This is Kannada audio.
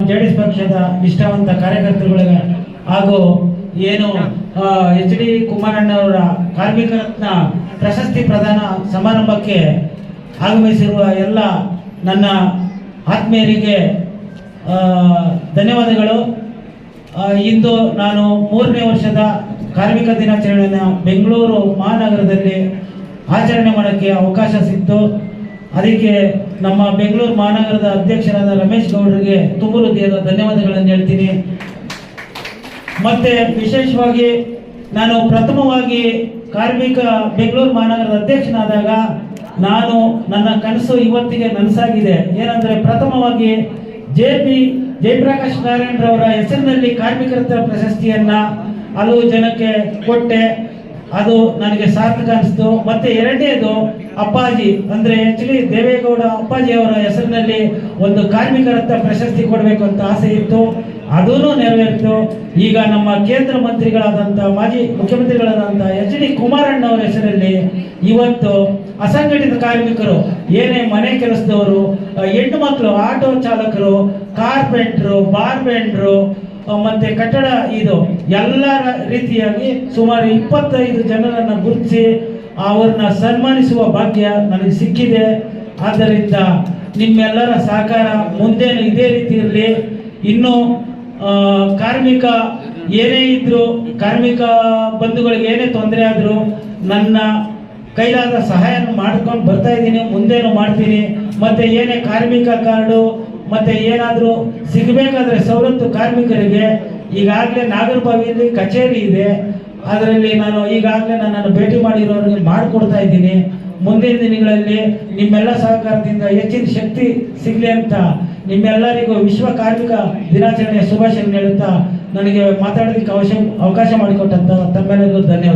ಜೆಡಿಎಸ್ ಪಕ್ಷದ ನಿಷ್ಠಾವಂತ ಕಾರ್ಯಕರ್ತರುಗಳಿಗೆ ಹಾಗೂ ಏನು ಎಚ್ ಡಿ ಕುಮಾರಣ್ಣವರ ಕಾರ್ಮಿಕ ರತ್ನ ಪ್ರಶಸ್ತಿ ಪ್ರದಾನ ಸಮಾರಂಭಕ್ಕೆ ಆಗಮಿಸಿರುವ ಎಲ್ಲ ನನ್ನ ಆತ್ಮೀಯರಿಗೆ ಧನ್ಯವಾದಗಳು. ಇಂದು ನಾನು 3ನೇ ವರ್ಷದ ಕಾರ್ಮಿಕ ದಿನಾಚರಣೆಯನ್ನು ಬೆಂಗಳೂರು ಮಹಾನಗರದಲ್ಲಿ ಆಚರಣೆ ಮಾಡೋಕ್ಕೆ ಅವಕಾಶ ಸಿಕ್ತು. ಅದಕ್ಕೆ ನಮ್ಮ ಬೆಂಗಳೂರು ಮಹಾನಗರದ ಅಧ್ಯಕ್ಷರಾದ ರಮೇಶ್ ಗೌಡರಿಗೆ ತುಂಬ ಹೃದಯದ ಧನ್ಯವಾದಗಳನ್ನು ಹೇಳ್ತೀನಿ. ಮತ್ತೆ ವಿಶೇಷವಾಗಿ ನಾನು ಪ್ರಥಮವಾಗಿ ಬೆಂಗಳೂರು ಮಹಾನಗರದ ಅಧ್ಯಕ್ಷನಾದಾಗ ನನ್ನ ಕನಸು ಇವತ್ತಿಗೆ ನನಸಾಗಿದೆ. ಏನಂದ್ರೆ ಪ್ರಥಮವಾಗಿ ಜಯಪ್ರಕಾಶ್ ನಾರಾಯಣರವರ ಹೆಸರಿನಲ್ಲಿ ಕಾರ್ಮಿಕರ ಪ್ರಶಸ್ತಿಯನ್ನ ಹಲವು ಜನಕ್ಕೆ ಕೊಟ್ಟೆ. ಅದು ನನಗೆ ಸಾರ್ಥಕ ಅನಿಸ್ತು. ಮತ್ತೆ ಎರಡನೇದು ಅಪ್ಪಾಜಿ ಅಂದ್ರೆ ಎಚ್ ಡಿ ದೇವೇಗೌಡ ಅಪ್ಪಾಜಿ ಅವರ ಹೆಸರಿನಲ್ಲಿ ಒಂದು ಕಾರ್ಮಿಕರ ಪ್ರಶಸ್ತಿ ಕೊಡಬೇಕು ಅಂತ ಆಸೆ ಇತ್ತು. ಅದೂ ನೆರವೇರಿತು. ಈಗ ನಮ್ಮ ಕೇಂದ್ರ ಮಂತ್ರಿಗಳಾದಂಥ ಮಾಜಿ ಮುಖ್ಯಮಂತ್ರಿಗಳಾದಂಥ ಎಚ್ ಡಿ ಕುಮಾರಣ್ಣ ಅವರ ಹೆಸರಲ್ಲಿ ಇವತ್ತು ಅಸಂಘಟಿತ ಕಾರ್ಮಿಕರು, ಏನೇ ಮನೆ ಕೆಲಸದವರು, ಹೆಣ್ಣು ಮಕ್ಕಳು, ಆಟೋ ಚಾಲಕರು, ಕಾರ್ಪೆಂಟ್ರು, ಬಾರ್ಬೆಂಡ್ರು, ಮತ್ತೆ ಕಟ್ಟಡ ಎಲ್ಲ ರೀತಿಯಾಗಿ ಸುಮಾರು 25 ಜನರನ್ನು ಗುರುತಿಸಿ ಅವ್ರನ್ನ ಸನ್ಮಾನಿಸುವ ಭಾಗ್ಯ ನನಗೆ ಸಿಕ್ಕಿದೆ. ಆದ್ದರಿಂದ ನಿಮ್ಮೆಲ್ಲರ ಸಹಕಾರ ಮುಂದೇನು ಇದೇ ರೀತಿ ಇರಲಿ. ಇನ್ನು ಕಾರ್ಮಿಕ ಏನೇ ಇದ್ರು, ಕಾರ್ಮಿಕ ಬಂಧುಗಳಿಗೆ ಏನೇ ತೊಂದರೆ ಆದರೂ ನನ್ನ ಕೈಲಾದ ಸಹಾಯ ಮಾಡ್ಕೊಂಡು ಬರ್ತಾ ಇದ್ದೀನಿ, ಮುಂದೇನು ಮಾಡ್ತೀನಿ. ಮತ್ತೆ ಏನೇ ಕಾರ್ಮಿಕ ಕಾರ್ಡು ಮತ್ತೆ ಏನಾದರೂ ಸಿಗಬೇಕಾದ್ರೆ ಸವಲತ್ತು ಕಾರ್ಮಿಕರಿಗೆ ಈಗಾಗಲೇ ನಾಗರಬಾವಿಯಲ್ಲಿ ಕಚೇರಿ ಇದೆ. ಅದರಲ್ಲಿ ನಾನು ಈಗಾಗಲೇ ನನ್ನನ್ನು ಭೇಟಿ ಮಾಡಿರೋರಿಗೆ ಮಾಡಿಕೊಡ್ತಾ ಇದ್ದೀನಿ. ಮುಂದಿನ ದಿನಗಳಲ್ಲಿ ನಿಮ್ಮೆಲ್ಲ ಸಹಕಾರದಿಂದ ಹೆಚ್ಚಿನ ಶಕ್ತಿ ಸಿಗಲಿ ಅಂತ ನಿಮ್ಮೆಲ್ಲರಿಗೂ ವಿಶ್ವ ಕಾರ್ಮಿಕ ದಿನಾಚರಣೆಯ ಶುಭಾಶಯ ಹೇಳುತ್ತಾ ನನಗೆ ಮಾತಾಡೋದಕ್ಕೆ ಅವಕಾಶ ಮಾಡಿಕೊಟ್ಟಂತ ತಮ್ಮೆಲ್ಲರಿಗೂ ಧನ್ಯವಾದ.